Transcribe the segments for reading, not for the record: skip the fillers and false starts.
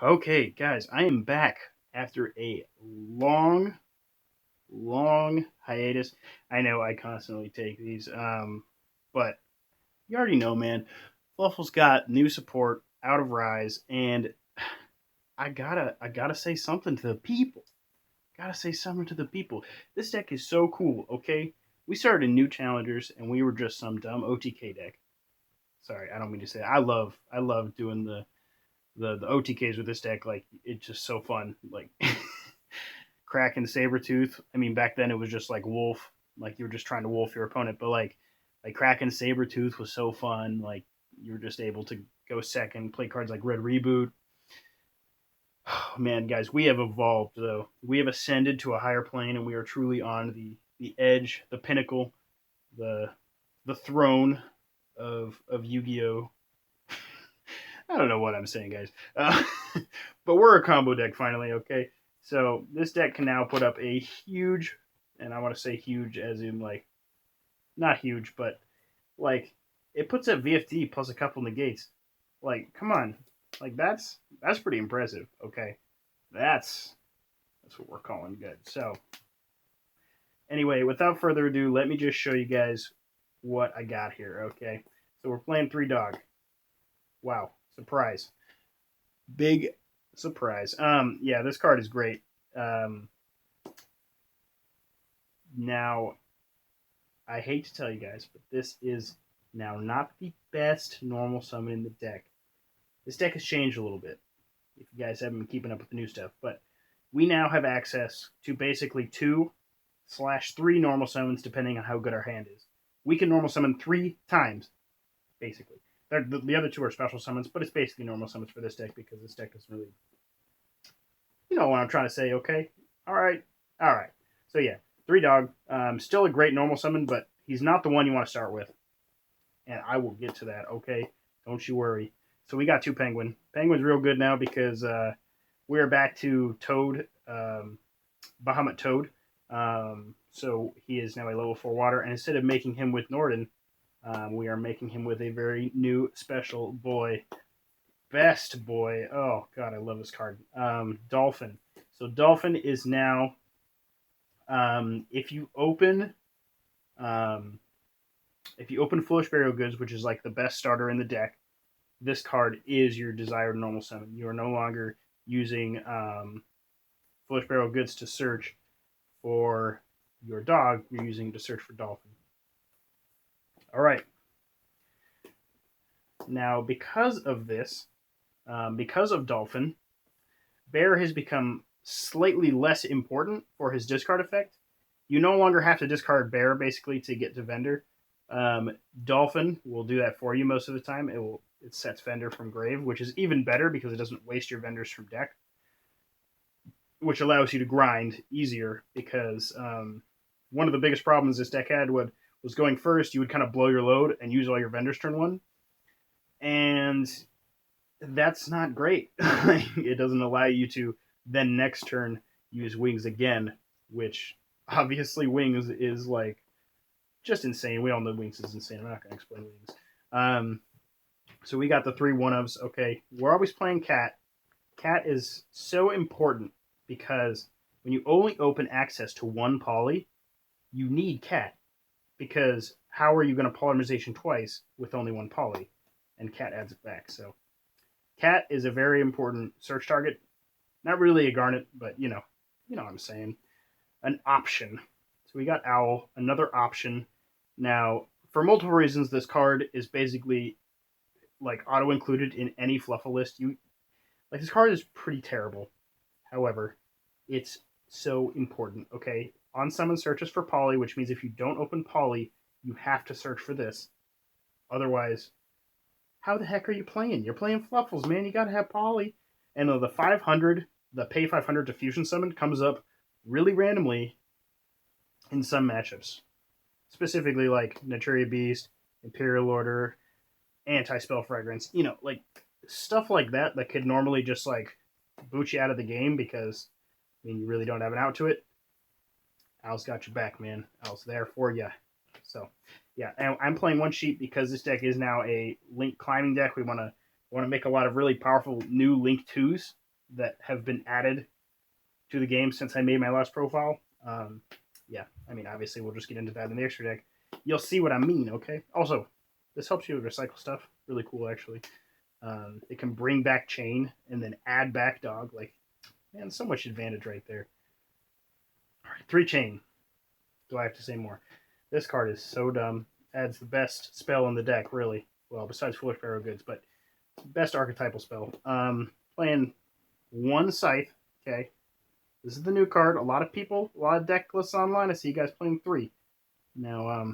Okay, guys, I am back after a long, long hiatus. I know I constantly take these, but you already know, man. Fluffal's got new support out of Rise, and I gotta say something to the people. Gotta say something to the people. This deck is so cool. Okay, we started in new challengers, and we were just some dumb OTK deck. Sorry, I don't mean to say that. I love doing the OTKs with this deck. Like it's just so fun. Like Kraken Sabretooth. I mean, back then it was just like Wolf, like you were just trying to wolf your opponent. But like Kraken Sabretooth was so fun. Like you were just able to go second, play cards like Red Reboot. Oh, man, guys, we have evolved though. We have ascended to a higher plane, and we are truly on the edge, the pinnacle, the the throne of Yu-Gi-Oh. I don't know what I'm saying, guys. But we're a combo deck finally, okay? So this deck can now put up a huge, and I want to say huge as in like, not huge, but like, it puts up VFD plus a couple negates. Like, come on. Like, that's pretty impressive, okay? That's, that's what we're calling good. So, anyway, without further ado, let me just show you guys what I got here, okay? So we're playing 3 dog. Wow, surprise. Big surprise. Yeah, this card is great. Um, Now, I hate to tell you guys, but this is now not the best normal summon in the deck. This deck has changed a little bit, if you guys haven't been keeping up with the new stuff, but we now have access to basically 2/3 normal summons, depending on how good our hand is. We can normal summon 3 times, basically. The other 2 are special summons, but it's basically normal summons for this deck because this deck doesn't really, you know what I'm trying to say, okay? All right, all right. So yeah, 3 dog, still a great normal summon, but he's not the one you want to start with, and I will get to that, okay? Don't you worry. So we got 2 penguin. Penguin's real good now because we're back to Toad, Bahamut Toad. So he is now a level 4 water, and instead of making him with Norden, we are making him with a very new special boy. Best boy. Oh god, I love this card. Dolphin. So Dolphin is now, if you open, um, Foolish Burial Goods, which is like the best starter in the deck, this card is your desired normal summon. You are no longer using Foolish Burial Goods to search for your dog. You're using to search for Dolphin. All right. Now, because of this, because of Dolphin, Bear has become slightly less important for his discard effect. You no longer have to discard Bear basically to get to Vendor. Dolphin will do that for you most of the time. It sets Vendor from grave, which is even better because it doesn't waste your vendors from deck, which allows you to grind easier. Because one of the biggest problems this deck had was going first. You would kind of blow your load and use all your vendors turn one, and that's not great. It doesn't allow you to then next turn use wings again, which obviously wings is like just insane. We all know wings is insane. I'm not going to explain wings. So we got the 3 1-ofs. Okay, we're always playing Cat. Cat is so important because when you only open access to 1 poly, you need Cat, because how are you going to polymerization twice with only 1 poly? And Cat adds it back. So Cat is a very important search target. Not really a Garnet, but you know what I'm saying. An option. So we got Owl, another option. Now, for multiple reasons, this card is basically like auto included in any Fluffal list. This card is pretty terrible. However, it's so important. Okay, on summon searches for poly, which means if you don't open poly, you have to search for this. Otherwise, how the heck are you playing? You're playing Fluffals, man. You gotta have poly. And the 500, the pay 500 diffusion summon comes up really randomly in some matchups. Specifically like Naturia Beast, Imperial Order, Anti-Spell Fragrance. You know, like stuff like that that could normally just like boot you out of the game because, I mean, you really don't have an out to it. Al's got your back, man. Al's there for you. So, yeah, and I'm playing 1 sheet because this deck is now a Link climbing deck. We want to make a lot of really powerful new Link 2s. that have been added to the game since I made my last profile. Yeah, I mean, obviously, we'll just get into that in the extra deck. You'll see what I mean, okay? Also, this helps you recycle stuff. Really cool, actually. It can bring back chain and then add back dog. Like, man, so much advantage right there. All right, 3 chain. Do I have to say more? This card is so dumb. Adds the best spell in the deck, really. Well, besides Foolish Barrow Goods, but best archetypal spell. Playing 1 Scythe, okay? This is the new card. A lot of people, a lot of deck lists online. I see you guys playing 3. Now, I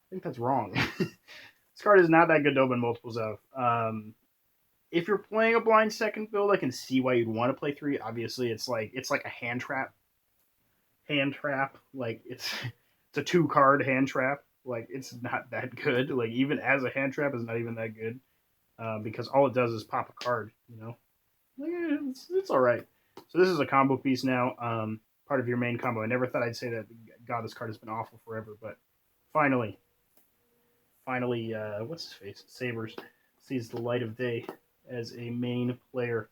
think that's wrong. This card is not that good to open multiples of. If you're playing a blind second build, I can see why you'd want to play 3. Obviously, it's like a hand trap. Like it's a 2-card hand trap. Like it's not that good. Like even as a hand trap, it's not even that good because all it does is pop a card. You know, like, it's all right. So this is a combo piece now. Part of your main combo. I never thought I'd say that. God, this card has been awful forever, but finally, what's his face? Sabers sees the light of day as a main player.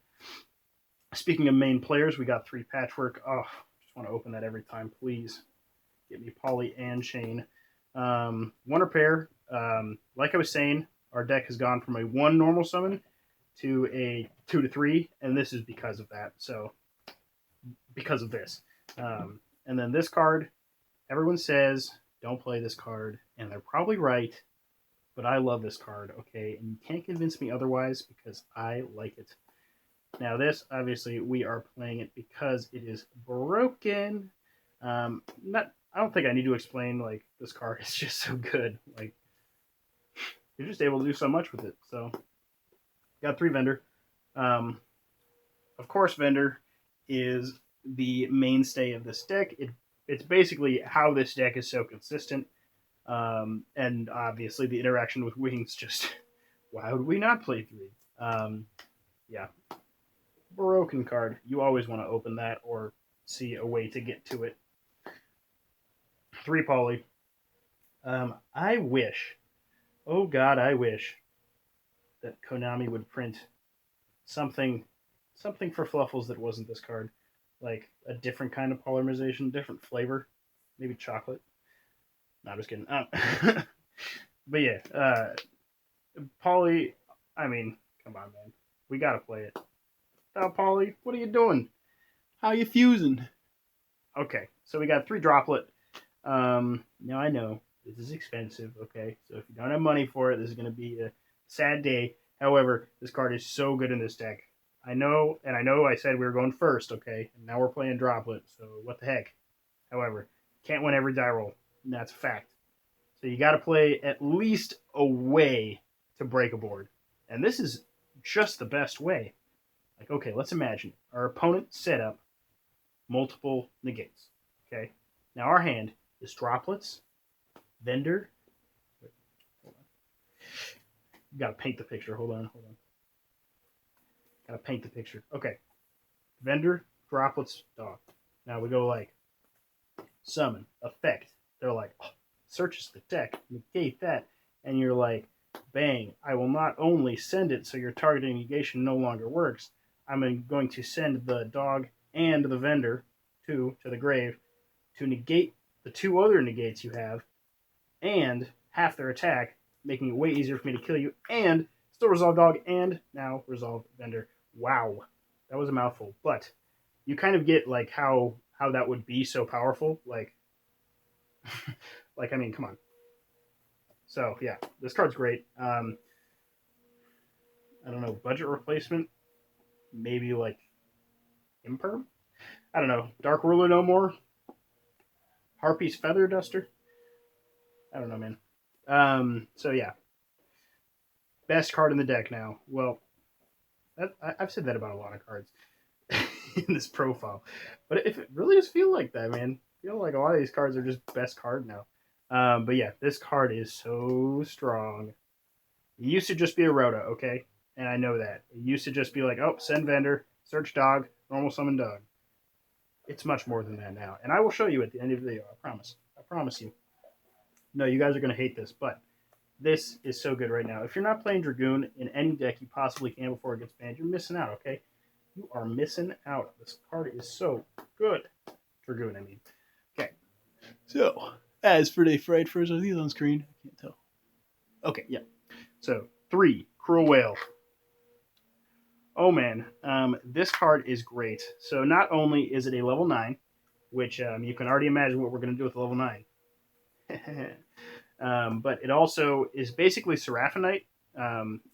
Speaking of main players, we got 3 Patchwork. Oh, just want to open that every time, please. Get me Polly and Shane. 1 repair. Like I was saying, our deck has gone from a 1 normal summon to a 2 to 3, and this is because of that. So, because of this. And then this card, everyone says, don't play this card, and they're probably right, but I love this card, okay? And you can't convince me otherwise because I like it. Now this, obviously, we are playing it because it is broken. I don't think I need to explain, like, this card is just so good. Like, you're just able to do so much with it. So, got 3 Vendor. Of course, Vendor is the mainstay of this deck. It's basically how this deck is so consistent. And obviously the interaction with Wings just, why would we not play 3? Yeah. Broken card. You always want to open that or see a way to get to it. 3 Poly. I wish, oh God, I wish that Konami would print something for Fluffals that wasn't this card. Like a different kind of polymerization, different flavor. Maybe chocolate. No, I'm just kidding. But yeah, Poly, I mean, come on, man. We gotta play it. Poly, what are you doing? How you fusing? Okay, so we got 3 Droplet. Now I know this is expensive, okay? So if you don't have money for it, this is going to be a sad day. However, this card is so good in this deck. I know I said we were going first, okay? And now we're playing Droplet, so what the heck? However, can't win every die roll, and that's a fact. So you got to play at least a way to break a board. And this is just the best way. Like, okay, let's imagine our opponent set up multiple negates, okay? Now our hand is Droplets, Vendor. Wait, hold on. Gotta paint the picture. Hold on. Gotta paint the picture. Okay. Vendor, Droplets, Dog. Now we go like Summon, Effect. They're like, oh, searches the deck, negate that. And you're like, bang, I will not only send it so your targeting negation no longer works, I'm going to send the Dog and the Vendor to the grave to negate the 2 other negates you have and half their attack, making it way easier for me to kill you, and still resolve Dog and now resolve Vendor. Wow, that was a mouthful, but you kind of get like how that would be so powerful. Like, I mean, come on. So yeah, this card's great. I don't know, budget replacement, maybe like Imperm. I don't know, Dark Ruler no more. Harpy's Feather Duster. I don't know, man. So yeah, best card in the deck now. Well, I've said that about a lot of cards in this profile, but if it really does feel like that, man, I feel like a lot of these cards are just best card now. But yeah, this card is so strong. It used to just be a Rhoda, okay, and I know that. It used to just be like, oh, send Vendor, search Dog, normal summon Dog. It's much more than that now, and I will show you at the end of the video. I promise. I promise you. No, you guys are gonna hate this, but this is so good right now. If you're not playing Dragoon in any deck you possibly can before it gets banned, you're missing out, okay? You are missing out. This card is so good. Dragoon, I mean. Okay. So, as for the fried first, I think it's on screen. I can't tell. Okay, yeah. So, 3, Cruel Whale. Oh man, this card is great. So, not only is it a level 9, which you can already imagine what we're going to do with level 9. But it also is basically Seraphinite.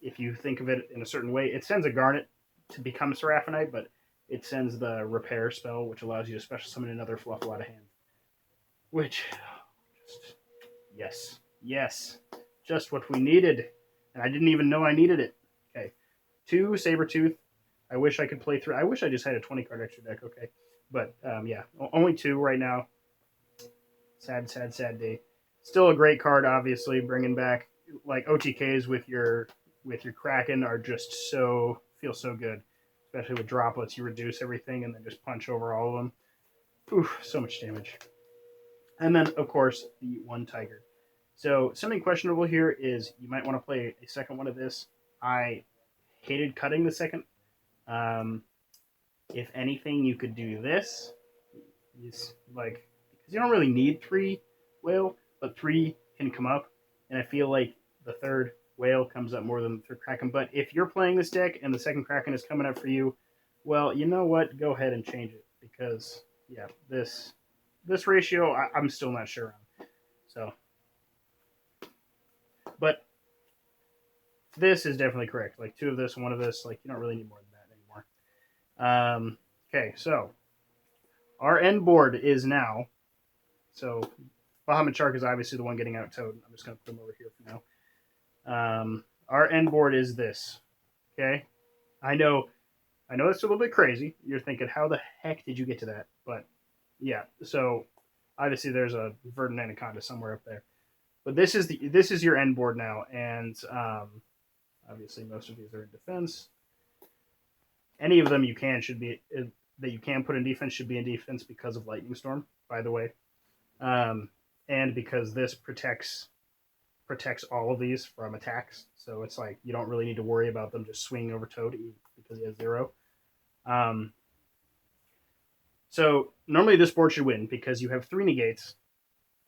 If you think of it in a certain way, it sends a Garnet to become Seraphinite, but it sends the Repair spell, which allows you to special summon another Fluffal out of hand. Which, just, yes, yes, just what we needed. And I didn't even know I needed it. Okay, 2 Sabertooth. I wish I could play through. I wish I just had a 20 card extra deck. Okay, but yeah, only 2 right now. Sad, sad, sad day. Still a great card, obviously. Bringing back like OTKs with your Kraken are just so feel so good, especially with droplets. You reduce everything and then just punch over all of them. Oof, so much damage. And then of course the 1 Tiger. So something questionable here is you might want to play a second one of this. I hated cutting the second. Um, if anything, you could do this. Because you don't really need 3 whale, but 3 can come up, and I feel like the 3rd whale comes up more than the 3rd kraken. But if you're playing this deck and the 2nd kraken is coming up for you, well, you know what? Go ahead and change it because yeah, this ratio I'm still not sure on. So, but this is definitely correct. Like 2 of this, 1 of this. Like you don't really need more than that anymore. Okay, so our end board is now. So Bahamut Shark is obviously the one getting out Toad. I'm just going to put him over here for now. Our end board is this. Okay? I know it's a little bit crazy. You're thinking, how the heck did you get to that? But yeah, so obviously there's a Verdant Anaconda somewhere up there. But this is your end board now, and obviously most of these are in defense. Any of them you can should be that you can put in defense should be in defense because of Lightning Storm, by the way. And because this protects all of these from attacks, so it's like you don't really need to worry about them just swinging over Toad because he has 0. So normally this board should win because you have 3 negates,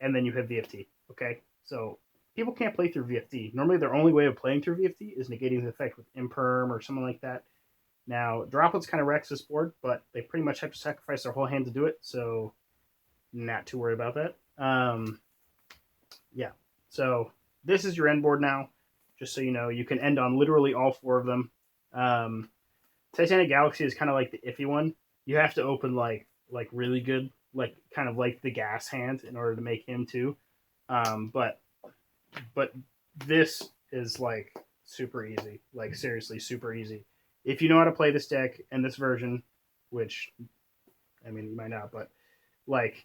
and then you have VFT. Okay, so people can't play through VFT. Normally their only way of playing through VFT is negating the effect with Imperm or something like that. Now droplets kind of wrecks this board, but they pretty much have to sacrifice their whole hand to do it, so not to worry about that. Yeah, so this is your end board now. Just so you know, you can end on literally all 4 of them. Titanic Galaxy is kind of like the iffy one. You have to open like really good, like kind of like the gas hand in order to make him too. But this is like super easy, like seriously super easy. If you know how to play this deck and this version, which I mean you might not, but like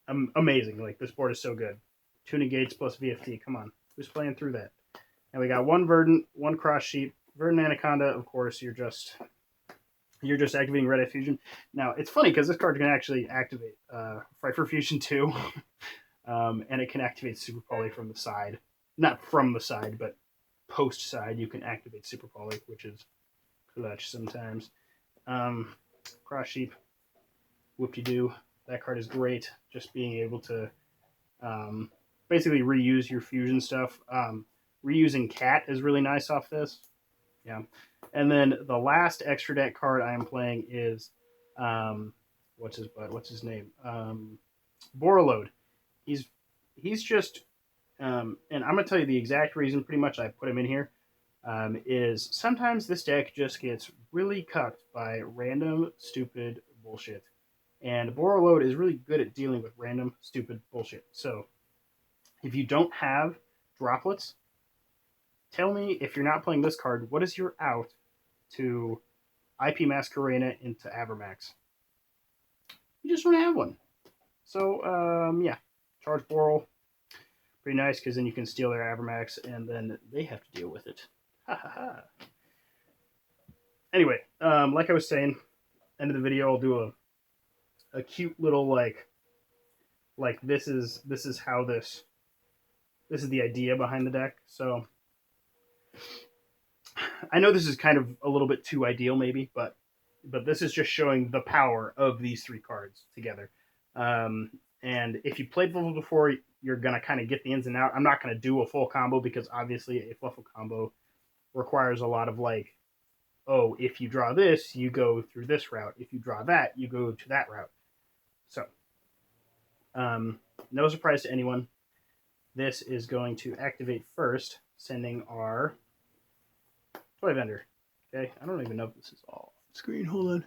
amazing. Like this board is so good. 2 negates plus VFT. Come on, who's playing through that? And we got 1 Verdant, 1 Cross Sheep, Verdant Anaconda. Of course, you're just activating Red Eye Fusion. Now it's funny because this card can actually activate Fright for Fusion 2, and it can activate Super Poly from the side. Not from the side, but post side. You can activate Super Poly, which is clutch sometimes. Cross Sheep, whoop-de-doo. That card is great. Just being able to basically reuse your fusion stuff. Reusing Cat is really nice off this. Yeah. And then the last extra deck card I am playing is what's his name? Baselord. He's just and I'm gonna tell you the exact reason pretty much I put him in here. Is sometimes this deck just gets really cucked by random stupid bullshit. And Baselord is really good at dealing with random stupid bullshit. So if you don't have droplets, tell me if you're not playing this card, what is your out to IP Masquerena into Avermax? You just want to have one. So, yeah. Charge Boral. Pretty nice because then you can steal their Avermax and then they have to deal with it. Ha ha ha. Anyway, like I was saying, end of the video, I'll do a cute little like this is how this is the idea behind the deck. So I know this is kind of a little bit too ideal maybe, but but this is just showing the power of these three cards together. Um, and if you played Fluffal before, you're gonna kind of get the ins and out. I'm not gonna do a full combo because obviously a Fluffal combo requires a lot of like, oh, if you draw this, you go through this route. If you draw that, you go to that route. So, no surprise to anyone. This is going to activate first, sending our toy vendor. Okay, I don't even know if this is all screen. Hold on.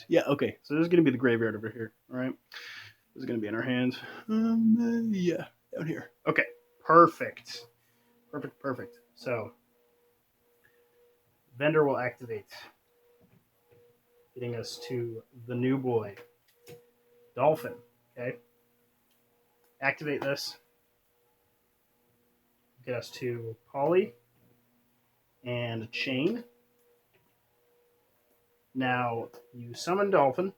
Yeah, okay. So this is going to be the graveyard over here. All right. This is going to be in our hands. Yeah, down here. Okay, perfect. Perfect. So, vendor will activate, getting us to the new boy, Dolphin. Okay. Activate this. Get us to Polly and Chain. Now, you summon Dolphin.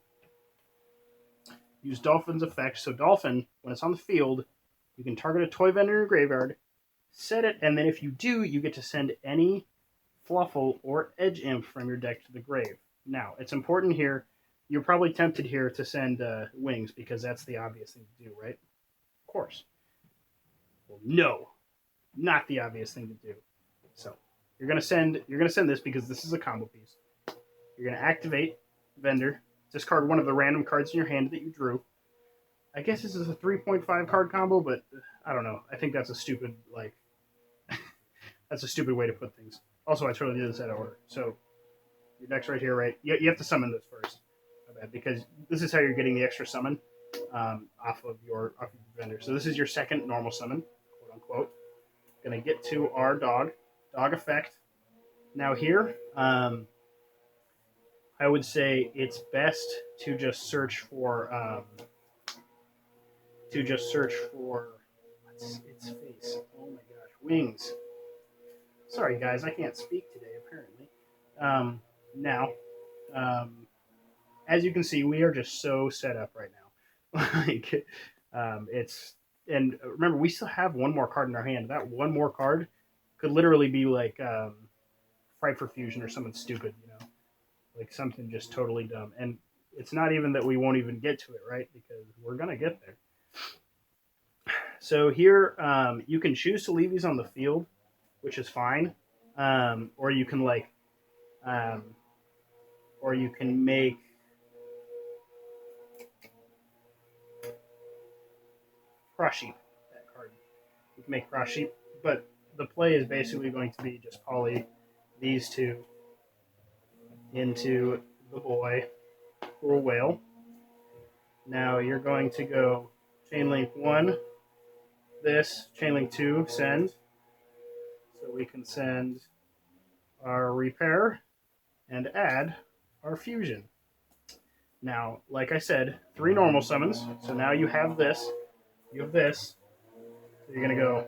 Use Dolphin's effect. So Dolphin, when it's on the field, you can target a toy vendor in your graveyard, set it, and then if you do, you get to send any Fluffal or Edge Imp from your deck to the grave. Now, it's important here. You're probably tempted here to send Wings because that's the obvious thing to do, right? Of course. Well, no, not the obvious thing to do. So you're gonna send this because this is a combo piece. You're gonna activate vendor, discard one of the random cards in your hand that you drew. I guess this is a 3.5 card combo, but I don't know. I think that's a stupid that's a stupid way to put things. Also, I totally did this out of order. So your deck's right here, right? You have to summon this first, because this is how you're getting the extra summon off of your vendor. So this is your second normal summon, quote unquote. Gonna get to our dog effect. Now here, I would say it's best to just search for what's its face. Oh my gosh, Wings. Sorry guys, I can't speak today apparently. Now, as you can see, we are just so set up right now. Like, it's and remember we still have one more card in our hand. That one more card could literally be like Fright for Fusion or something stupid, like something just totally dumb. And it's not even that we won't even get to it, right? Because we're gonna get there. So here, you can choose to leave these on the field, which is fine, or you can or you can make Cross Sheep. That card, you can make Cross Sheep, but the play is basically going to be just poly these two into the boy or whale. Now you're going to go chain link 1, this, chain link 2, send. So we can send our repair and add our fusion. Now, like I said, 3 normal summons. So now you have this. So you're going to go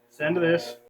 send this,